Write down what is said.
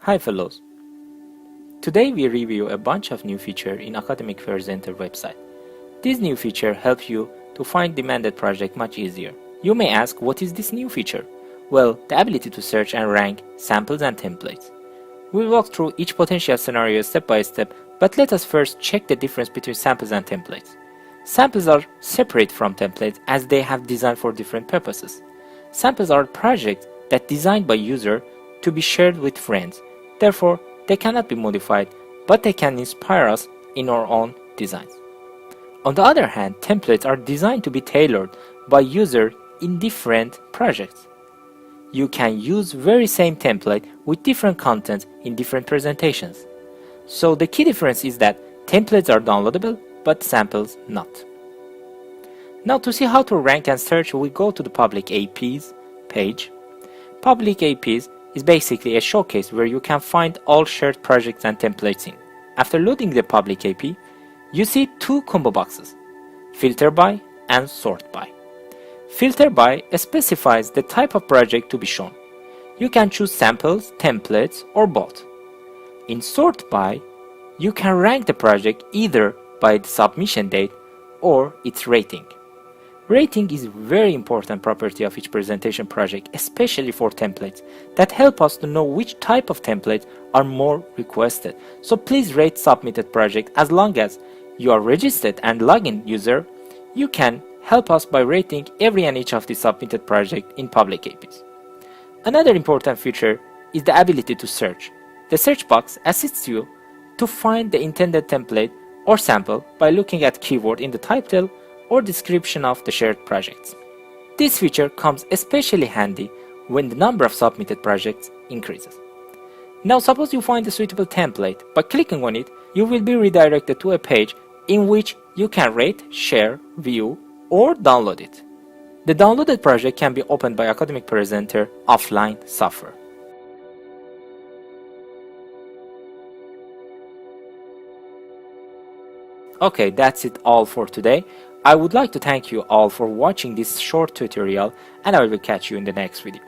Hi fellows! Today we review a bunch of new features in Academic Presenter website. This new feature helps you to find demanded project much easier. You may ask, what is this new feature? Well, the ability to search and rank samples and templates. We'll walk through each potential scenario step by step, but let us first check the difference between samples and templates. Samples are separate from templates as they have designed for different purposes. Samples are projects that designed by user to be shared with friends. Therefore, they cannot be modified, but they can inspire us in our own designs. On the other hand, templates are designed to be tailored by user in different projects. You can use very same template with different content in different presentations. So the key difference is that templates are downloadable, but samples not. Now to see how to rank and search, we go to the Public APs page. Public APs is basically a showcase where you can find all shared projects and templates in. After loading the Public AP, you see two combo boxes, Filter By and Sort By. Filter By specifies the type of project to be shown. You can choose samples, templates, or both. In Sort By, you can rank the project either by the submission date or its rating. Rating is a very important property of each presentation project, especially for templates, that help us to know which type of templates are more requested. So please rate submitted project. As long as you are registered and login user, you can help us by rating every and each of the submitted project in Public APs. Another important feature is the ability to search. The search box assists you to find the intended template or sample by looking at keyword in the title or description of the shared projects. This feature comes especially handy when the number of submitted projects increases. Now suppose you find a suitable template. By clicking on it, you will be redirected to a page in which you can rate, share, view, or download it. The downloaded project can be opened by Academic Presenter offline software. Okay, that's it all for today. I would like to thank you all for watching this short tutorial, and I will catch you in the next video.